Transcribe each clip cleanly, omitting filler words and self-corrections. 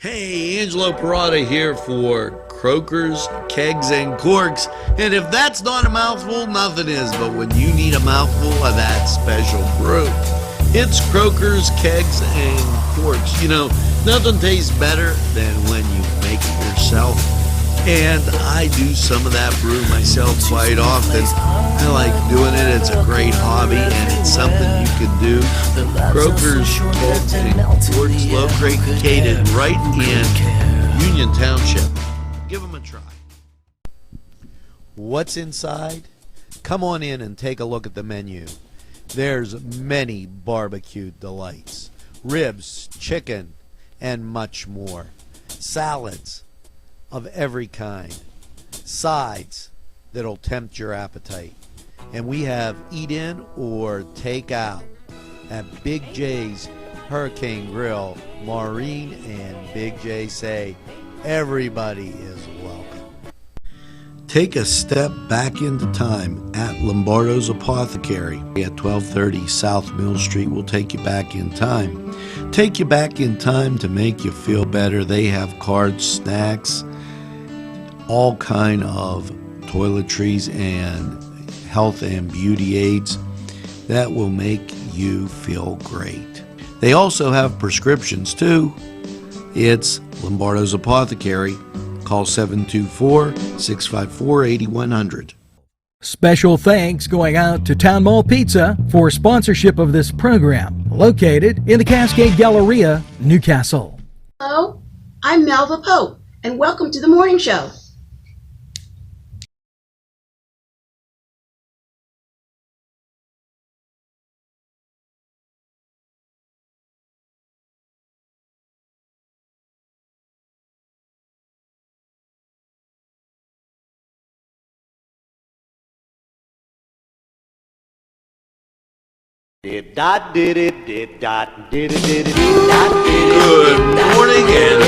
Hey, Angelo Parada here for Croakers, Kegs, and Corks. And if that's not a mouthful, nothing is. But when you need a mouthful of that special brew, it's Croakers, Kegs, and Corks. You know, nothing tastes better than when you make it yourself. And I do some of that brew myself quite often. I like doing it. It's a great hobby, and it's something you can do. Croakers, Kegs, and Corks, located right in Union Township. Give them a try. What's inside? Come on in and take a look at the menu. There's many barbecue delights. Ribs, chicken, and much more. Salads of every kind. Sides that'll tempt your appetite. And we have eat in or take out at Big J's Hurricane Grill. Maureen and Big J say everybody is welcome. Take a step back into time at Lombardo's Apothecary at 1230 South Mill Street. Will take you back in time. Take you back in time to make you feel better. They have cards, snacks, all kind of toiletries and health and beauty aids that will make you feel great. They also have prescriptions too. It's Lombardo's Apothecary. Call 724-654-8100. Special thanks going out to Town Mall Pizza for sponsorship of this program, located in the Cascade Galleria, Newcastle. Hello, I'm Melva Pope, and welcome to the morning show. Good morning and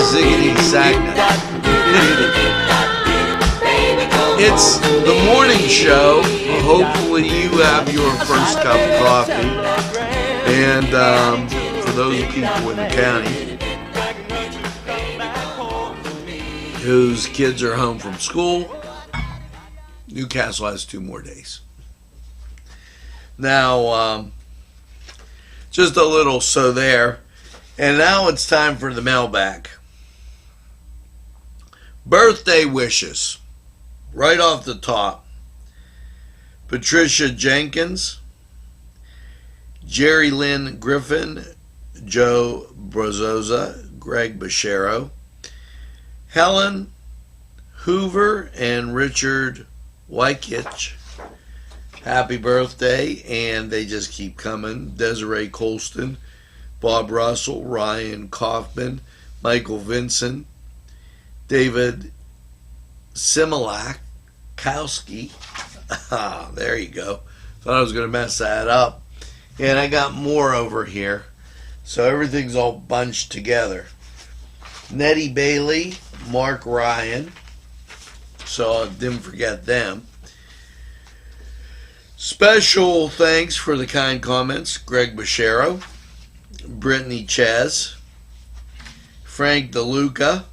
ziggity sagna. It's the morning show. Hopefully you have your first cup of coffee. And for those people in the county whose kids are home from school, Newcastle has 2 more days. Now, just a little so there. And now it's time for the mailbag. Birthday wishes. Right off the top. Patricia Jenkins, Jerry Lynn Griffin, Joe Brazoza, Greg Bashero, Helen Hoover, and Richard Wykich. Happy birthday, and they just keep coming. Desiree Colston, Bob Russell, Ryan Kaufman, Michael Vincent, David Similakowski. There you go. Thought I was going to mess that up. And I got more over here. So everything's all bunched together. Nettie Bailey, Mark Ryan. So I didn't forget them. Special thanks for the kind comments. Greg Bashero, Brittany Ches, Frank DeLuca,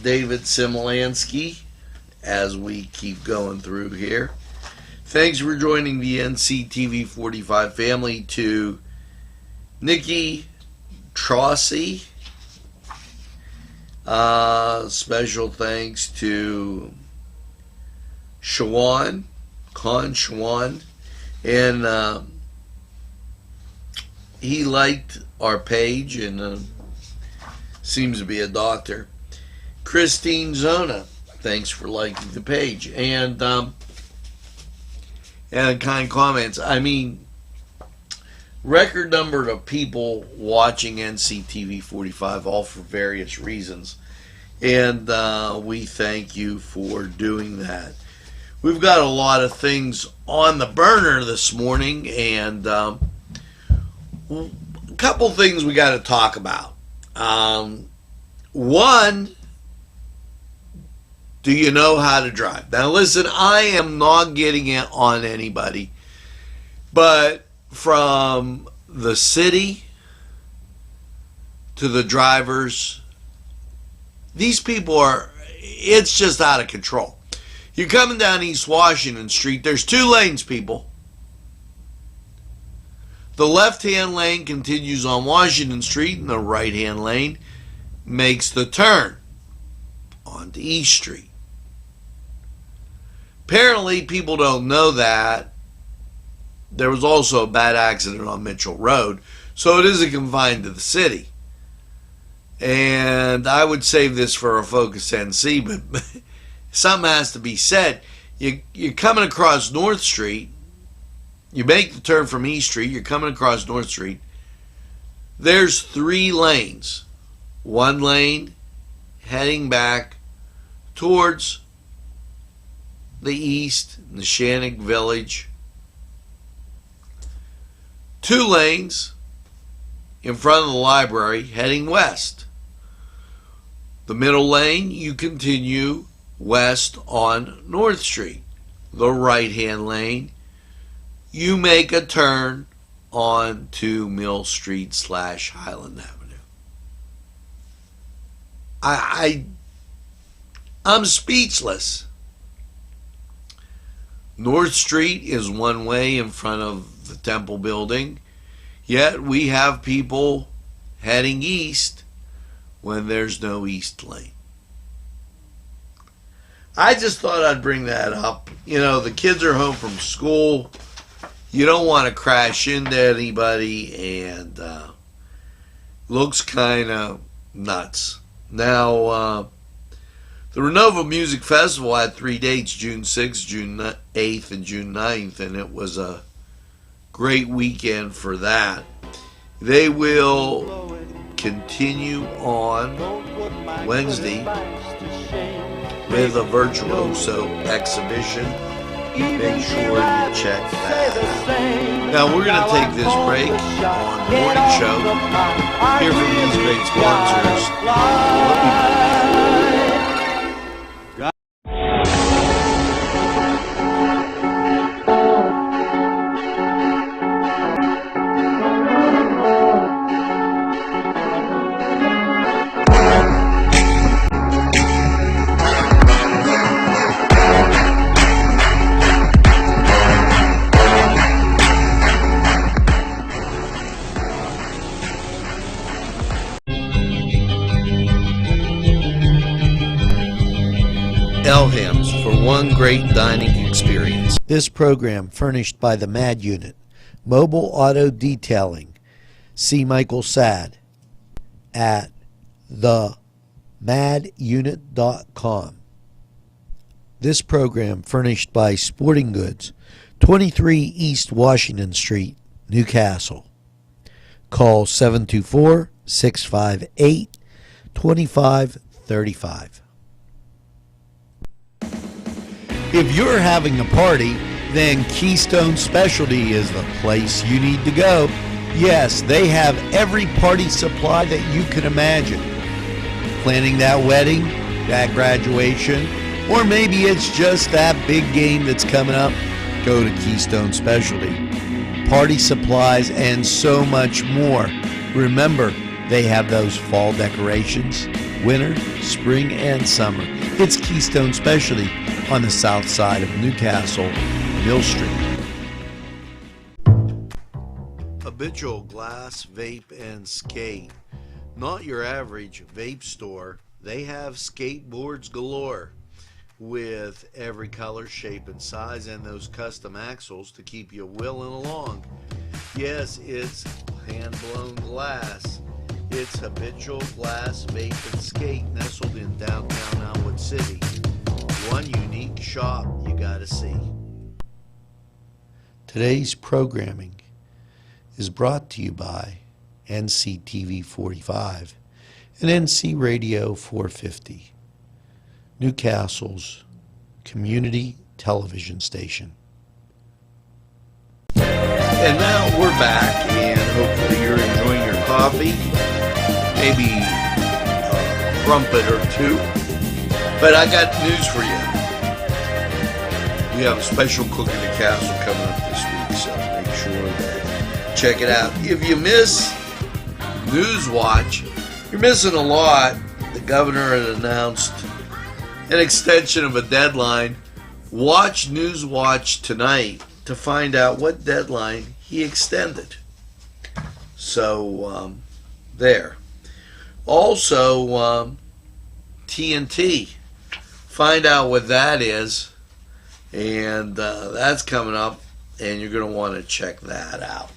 David Similansky, as we keep going through here. Thanks for joining the NCTV45 family. To Nikki Trossi. Special thanks to Shawan, Khan Shawan, and he liked our page and seems to be a doctor. Christine Zona, thanks for liking the page, and kind comments. I mean, record number of people watching NCTV 45, all for various reasons. And we thank you for doing that. We've got a lot of things on the burner this morning, and a couple things we got to talk about. One, do you know how to drive? Now listen, I am not getting it on anybody, but from the city to the drivers. These people it's just out of control. You're coming down East Washington Street. There's 2 lanes, people. The left-hand lane continues on Washington Street, and the right-hand lane makes the turn onto East Street. Apparently, people don't know that. There was also a bad accident on Mitchell Road, so it isn't confined to the city. And I would save this for a Focus NC, but something has to be said. You're coming across North Street. You make the turn from East Street. You're coming across North Street. There's 3 lanes. 1 lane heading back towards the east, Neshannock Village. 2 lanes in front of the library heading west. The middle lane, you continue west on North Street. The right-hand lane, you make a turn onto Mill Street / Highland Avenue. I'm speechless. North Street is one way in front of the Temple building, yet we have people heading east when there's no east lane. I just thought I'd bring that up. You know, the kids are home from school. You don't want to crash into anybody, and looks kind of nuts. Now, the Renova Music Festival had 3 dates, June 6th, June 8th, and June 9th, and it was a great weekend for that. They will continue on Wednesday with a virtuoso exhibition. Make sure you check that out. Now we're going to take this break on the morning show. Hear from these great sponsors. We'll be back. Elham's for one great dining experience. This program furnished by the MAD Unit, Mobile Auto Detailing. See Michael Sad at themadunit.com. This program furnished by Sporting Goods, 23 East Washington Street, Newcastle. Call 724-658-2535. If you're having a party, then Keystone Specialty is the place you need to go. Yes, they have every party supply that you can imagine. Planning that wedding, that graduation, or maybe it's just that big game that's coming up, go to Keystone Specialty. Party supplies and so much more. Remember, they have those fall decorations, winter, spring, and summer. It's Keystone Specialty on the south side of Newcastle, Mill Street. Habitual Glass, Vape, and Skate. Not your average vape store. They have skateboards galore with every color, shape, and size, and those custom axles to keep you wheeling along. Yes, it's hand-blown glass. It's Habitual Glass, Vape, and Skate, nestled in downtown Elmwood City. One unique shop you gotta see. Today's programming is brought to you by NCTV45 and NC Radio 450, Newcastle's community television station. And now we're back, and hopefully you're enjoying your coffee, maybe a crumpet or two. But I got news for you. We have a special cook in the castle coming up this week, so make sure that check it out. If you miss Newswatch, you're missing a lot. The governor had announced an extension of a deadline. Watch Newswatch tonight to find out what deadline he extended. So, there. Also, TNT. Find out what that is. And that's coming up. And you're going to want to check that out.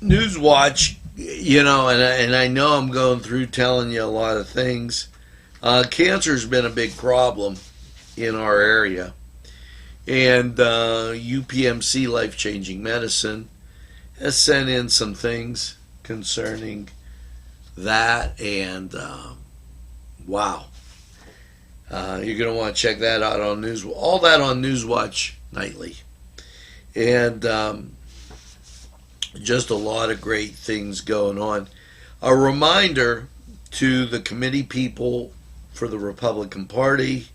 Newswatch, and I know I'm going through telling you a lot of things. Cancer's been a big problem in our area. And UPMC, Life Changing Medicine, has sent in some things concerning that. And wow. You're going to want to check that out on News. All that on Newswatch Nightly. And just a lot of great things going on. A reminder to the committee people for the Republican Party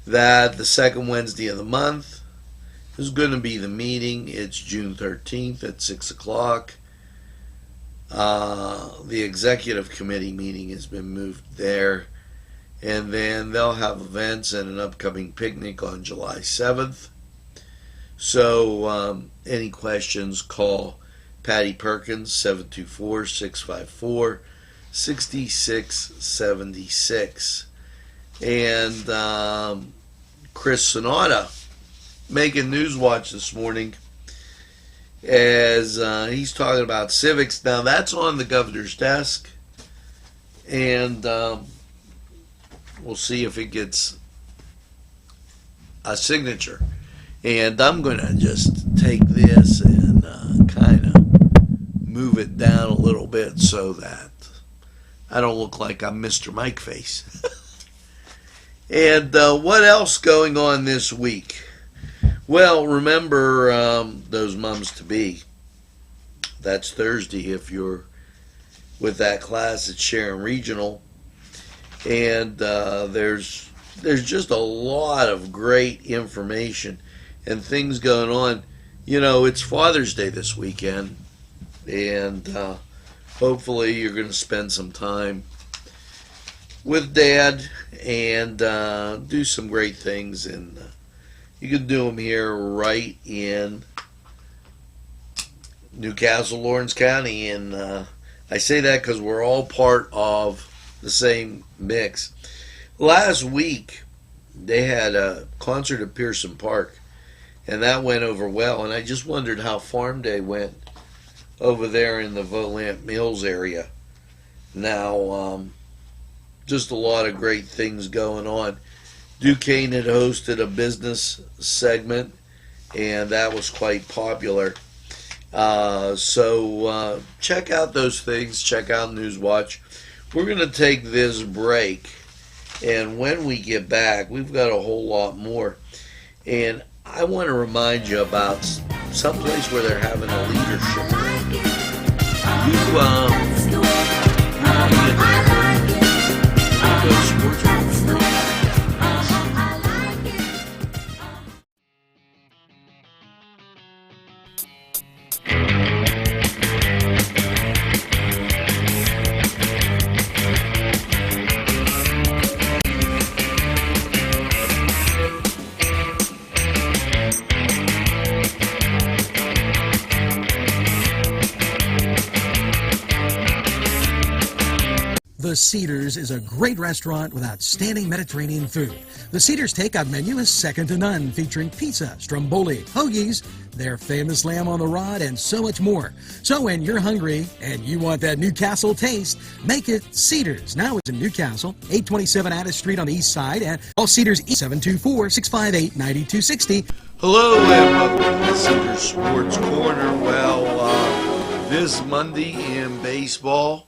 that the second Wednesday of the month is going to be the meeting. It's June 13th at 6 o'clock. The executive committee meeting has been moved there. And then they'll have events and an upcoming picnic on July 7th. So any questions, call Patty Perkins, 724-654-6676. And Chris Sonata making Newswatch this morning as he's talking about civics. Now that's on the governor's desk. And we'll see if it gets a signature. And I'm going to just take this and kind of move it down a little bit so that I don't look like I'm Mr. Mike Face. And what else going on this week? Well, remember those mums-to-be. That's Thursday if you're with that class at Sharon Regional. And there's just a lot of great information and things going on. It's Father's Day this weekend, and hopefully you're going to spend some time with Dad and do some great things. And you can do them here right in Newcastle, Lawrence County. And I say that because we're all part of the same mix. Last week they had a concert at Pearson Park, and that went over well. And I just wondered how Farm Day went over there in the Volant Mills area. Now, just a lot of great things going on. Duquesne had hosted a business segment, and that was quite popular. So check out those things. Check out Newswatch. We're going to take this break, and when we get back, we've got a whole lot more. And I want to remind you about someplace where they're having a leadership. You go to sports. The Cedars is a great restaurant with outstanding Mediterranean food. The Cedars takeout menu is second to none, featuring pizza, stromboli, hoagies, their famous lamb on the rod, and so much more. So when you're hungry and you want that Newcastle taste, make it Cedars. Now it's in Newcastle, 827 Addis Street on the east side, and all Cedars 724-658-9260. Hello and welcome to the Cedars Sports Corner. Well, this Monday in baseball,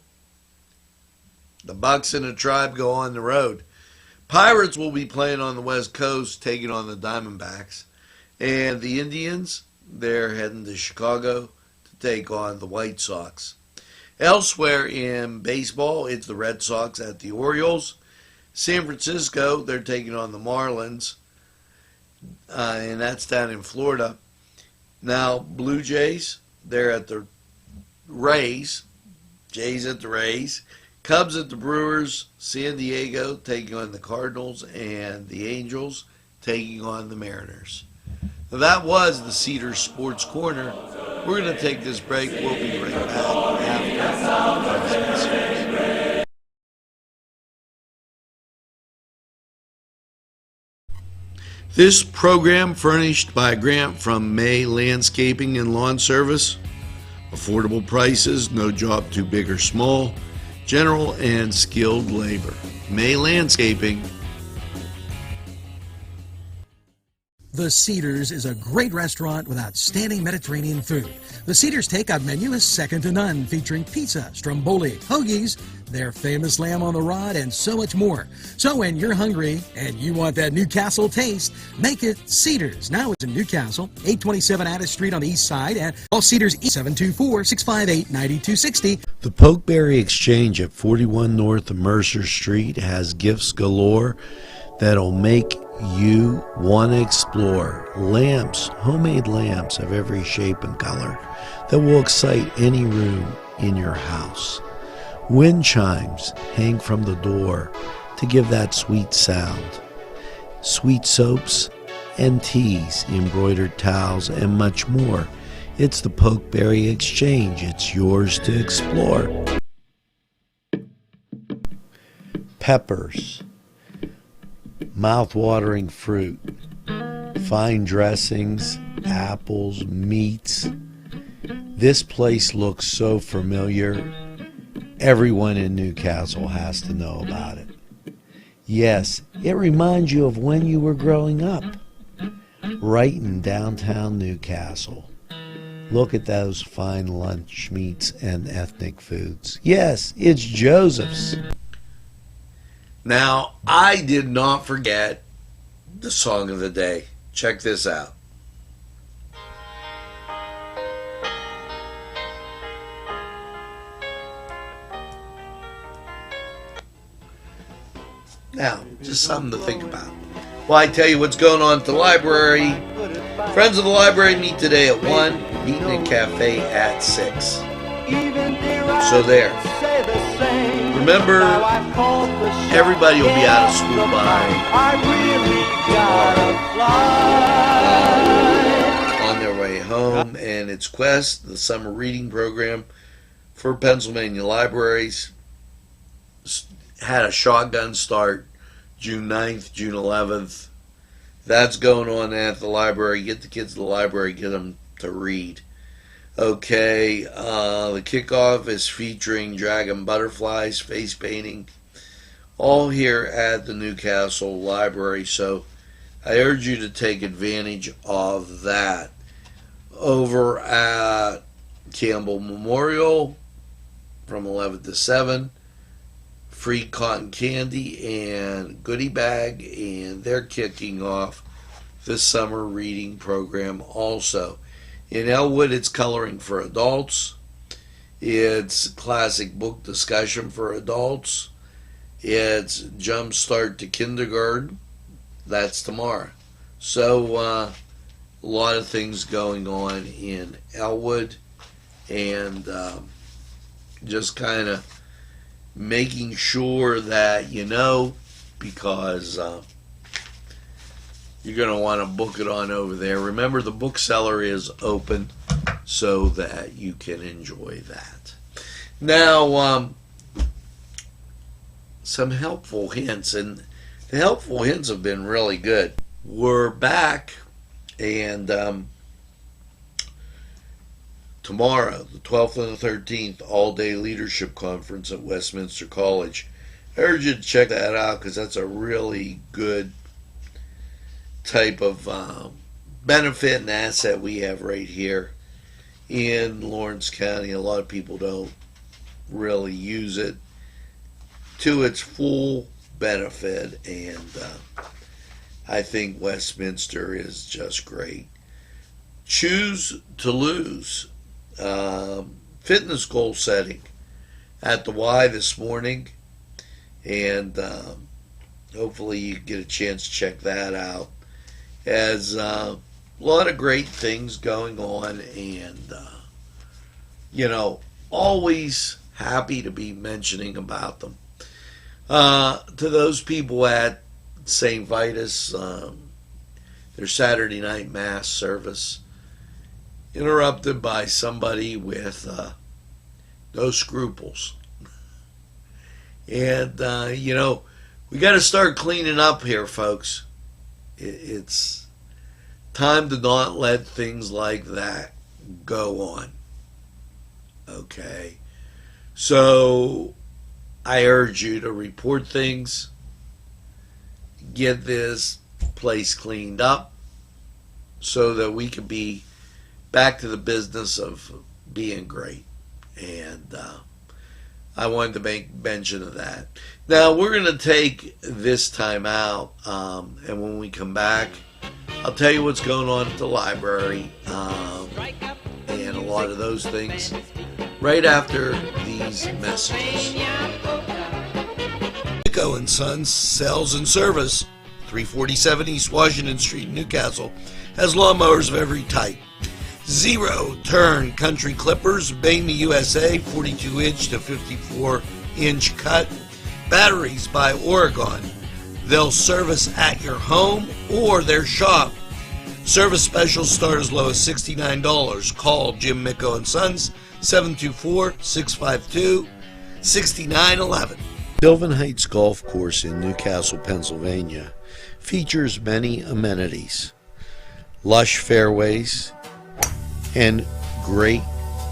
the Bucks and the Tribe go on the road. Pirates will be playing on the West Coast, taking on the Diamondbacks. And the Indians, they're heading to Chicago to take on the White Sox. Elsewhere in baseball, it's the Red Sox at the Orioles. San Francisco, they're taking on the Marlins. And that's down in Florida. Now, Blue Jays, they're at the Rays. Jays at the Rays. Cubs at the Brewers. San Diego taking on the Cardinals, and the Angels taking on the Mariners. Now, that was the Cedars Sports Corner. We're going to take this break. We'll be right back after. This program furnished by a grant from May Landscaping and Lawn Service. Affordable prices, no job too big or small, general and skilled labor. May Landscaping. The Cedars is a great restaurant with outstanding Mediterranean food. The Cedars takeout menu is second to none, featuring pizza, stromboli, hoagies, their famous lamb on the rod, and so much more. So when you're hungry and you want that Newcastle taste, make it Cedars. Now it's in Newcastle, 827 Addis Street on the east side, and call Cedars 724-658-9260. The Pokeberry Exchange at 41 North Mercer Street has gifts galore that'll make you want to explore. Lamps, homemade lamps of every shape and color that will excite any room in your house. Wind chimes hang from the door to give that sweet sound. Sweet soaps and teas, embroidered towels, and much more. It's the Pokeberry Exchange. It's yours to explore. Peppers, mouth-watering fruit, fine dressings, apples, meats. This place looks so familiar. Everyone in Newcastle has to know about it. Yes, it reminds you of when you were growing up, right in downtown Newcastle. Look at those fine lunch meats and ethnic foods. Yes, it's Joseph's. Now, I did not forget the song of the day. Check this out. Now, just something to think about. Well, I tell you what's going on at the library. Friends of the library meet today at 1, meeting in cafe at 6. So there. Remember, everybody will be out of school by on their way home, and it's Quest, the summer reading program for Pennsylvania libraries, had a shotgun start June 9th, June 11th. That's going on at the library. Get the kids to the library, get them to read. Okay, the kickoff is featuring dragon butterflies, face painting, all here at the Newcastle Library. So I urge you to take advantage of that. Over at Campbell Memorial from 11 to 7, free cotton candy and goodie bag, and they're kicking off the summer reading program also. In Elwood, it's coloring for adults. It's classic book discussion for adults. It's jump start to kindergarten. That's tomorrow. So a lot of things going on in Elwood, and just kind of making sure that you know, because you're going to want to book it on over there. Remember, the bookseller is open so that you can enjoy that. Now, some helpful hints, and the helpful hints have been really good. We're back, and tomorrow, the 12th and the 13th, all-day leadership conference at Westminster College. I urge you to check that out, because that's a really good type of benefit and asset we have right here in Lawrence County. A lot of people don't really use it to its full benefit, and I think Westminster is just great. Choose to Lose, fitness goal setting at the Y this morning, and hopefully you get a chance to check that out. As A lot of great things going on, and always happy to be mentioning about them. To those people at St. Vitus, their Saturday night mass service interrupted by somebody with no scruples. And, we got to start cleaning up here, folks. It's time to not let things like that go on. Okay? So, I urge you to report things, get this place cleaned up so that we can be back to the business of being great. And I wanted to make mention of that. Now, we're going to take this time out, and when we come back, I'll tell you what's going on at the library and a lot of those things right after these messages. Miko & Sons Sales and Service, 347 East Washington Street, Newcastle, has lawnmowers of every type. Zero-turn country clippers, made in the USA, 42-inch to 54-inch cut. Batteries by Oregon. They'll service at your home or their shop. Service specials start as low as $69. Call Jim Miko & Sons, 724-652-6911. Sylvan Heights Golf Course in Newcastle, Pennsylvania features many amenities, lush fairways, and great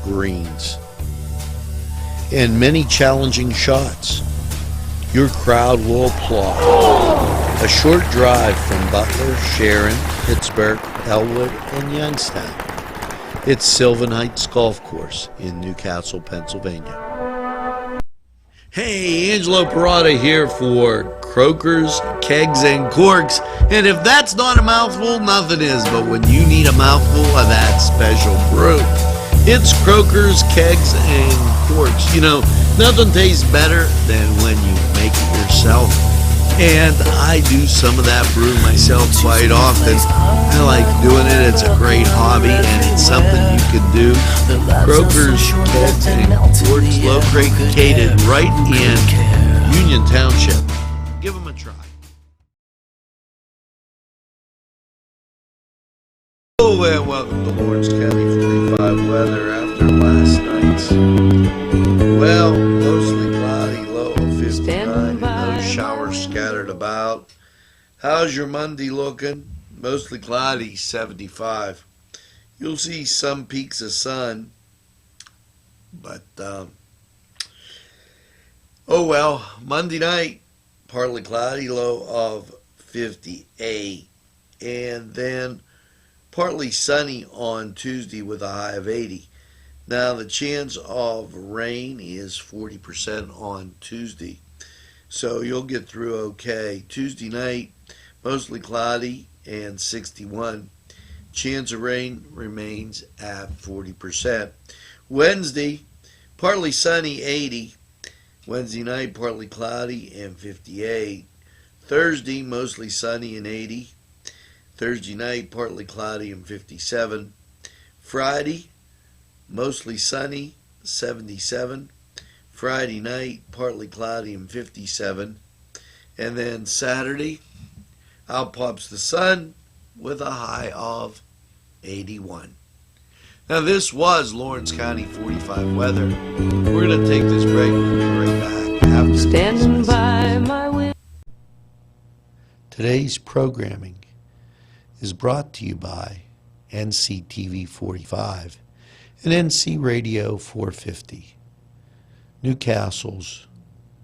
greens, and many challenging shots. Your crowd will applaud. A short drive from Butler, Sharon, Pittsburgh, Elwood, and Youngstown. It's Sylvan Heights Golf Course in Newcastle, Pennsylvania. Hey, Angelo Parada here for Croakers, Kegs, and Corks. And if that's not a mouthful, nothing is. But when you need a mouthful of that special brew, it's Croakers, Kegs, and Corks. Nothing tastes better than when you make it yourself. And I do some of that brew myself quite often. I like doing it. It's a great hobby, and it's something you can do. Croakers, Kegs, and Corks, located right in Union Township. Give them a try. Hello and welcome to Lawrence County 45 weather after last night's. Well, mostly cloudy, low of 59, and those showers scattered about. How's your Monday looking? Mostly cloudy, 75. You'll see some peaks of sun, but Monday night, partly cloudy, low of 58, and then partly sunny on Tuesday with a high of 80. Now, the chance of rain is 40% on Tuesday, so you'll get through okay. Tuesday night, mostly cloudy and 61. Chance of rain remains at 40%. Wednesday, partly sunny, 80. Wednesday night, partly cloudy and 58. Thursday, mostly sunny and 80. Thursday night, partly cloudy and 57. Friday, mostly sunny, 77. Friday night, partly cloudy and 57. And then Saturday, out pops the sun with a high of 81. Now, this was Lawrence County 45 weather. We're going to take this break. We'll be right back after standing by my window. Today's programming is brought to you by NCTV45 and NC Radio 450, Newcastle's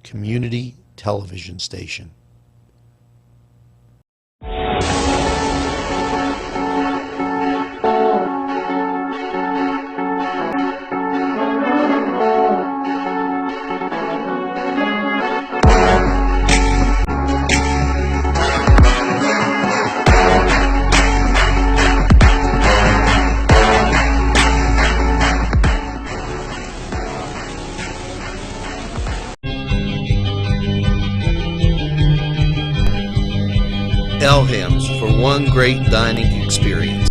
community television station. Elham's for one great dining experience.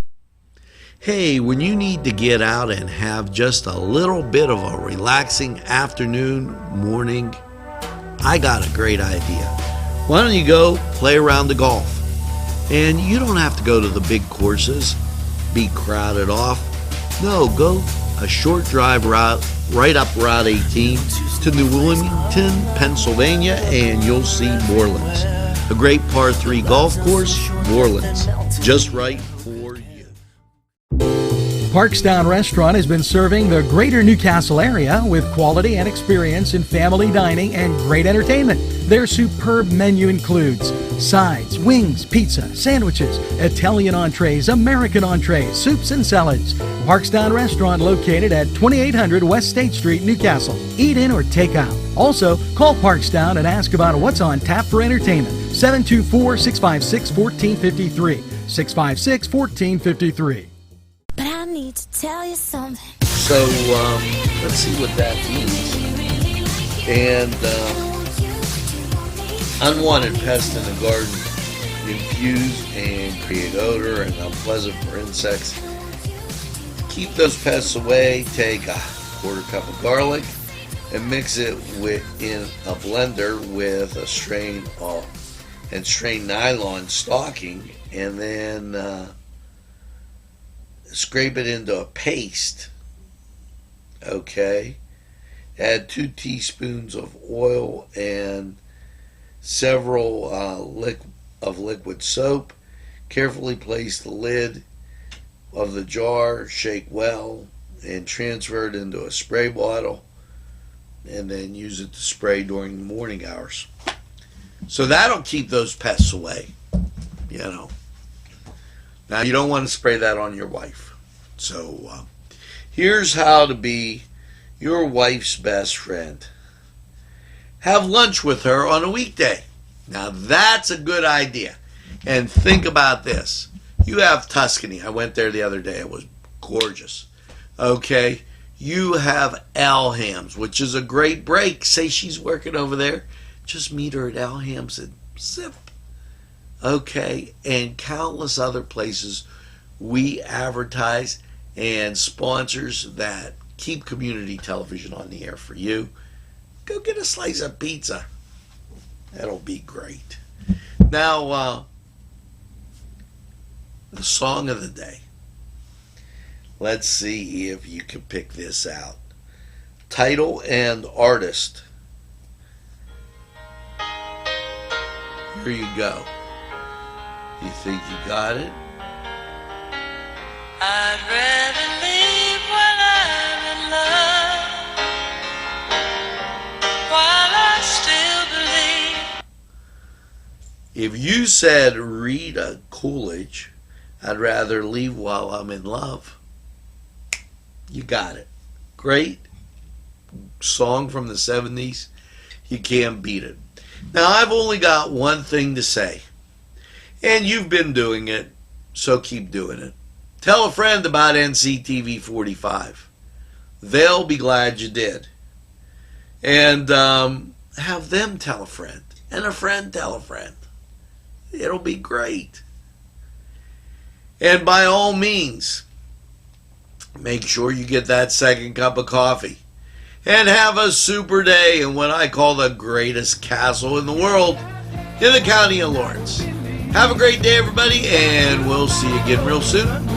Hey, when you need to get out and have just a little bit of a relaxing afternoon, morning, I got a great idea. Why don't you go play around the golf? And you don't have to go to the big courses, be crowded off. No, go a short drive route right up Route 18 to New Wilmington, Pennsylvania, and you'll see Morelands. A great par 3 golf course, Morelands, just right for you. Parkstown Restaurant has been serving the greater Newcastle area with quality and experience in family dining and great entertainment. Their superb menu includes sides, wings, pizza, sandwiches, Italian entrees, American entrees, soups and salads. Parkstown Restaurant located at 2800 West State Street, Newcastle. Eat in or take out. Also, call Parkstown and ask about what's on tap for entertainment. 724-656-1453. 656-1453. But I need to tell you something. So, let's see what that means. And, unwanted pests in the garden infuse and create odor and unpleasant for insects. Keep those pests away. Take a quarter cup of garlic and mix it in a blender with a strained nylon stocking, and then scrape it into a paste. Okay. Add 2 teaspoons of oil and several of liquid soap. Carefully place the lid of the jar, shake well, and transfer it into a spray bottle, and then use it to spray during the morning hours. So that'll keep those pests away, you know. Now, you don't want to spray that on your wife. So here's how to be your wife's best friend. Have lunch with her on a weekday. Now, that's a good idea. And think about this. You have Tuscany. I went there the other day. It was gorgeous. Okay. You have Alham's, which is a great break. Say she's working over there. Just meet her at Alham's and zip. Okay. And countless other places we advertise and sponsors that keep community television on the air for you. Go get a slice of pizza. That'll be great. Now, the song of the day. Let's see if you can pick this out. Title and artist. Here you go. You think you got it? I'd rather leave when I'm in love, while I still believe. If you said Rita Coolidge, I'd rather leave while I'm in love, you got it. Great song from the 70s. You can't beat it. Now, I've only got one thing to say, and you've been doing it, so keep doing it. Tell a friend about NCTV45. They'll be glad you did. And have them tell a friend, and a friend tell a friend. It'll be great. And by all means, make sure you get that second cup of coffee. And have a super day in what I call the greatest castle in the world, in the county of Lawrence. Have a great day, everybody, and we'll see you again real soon.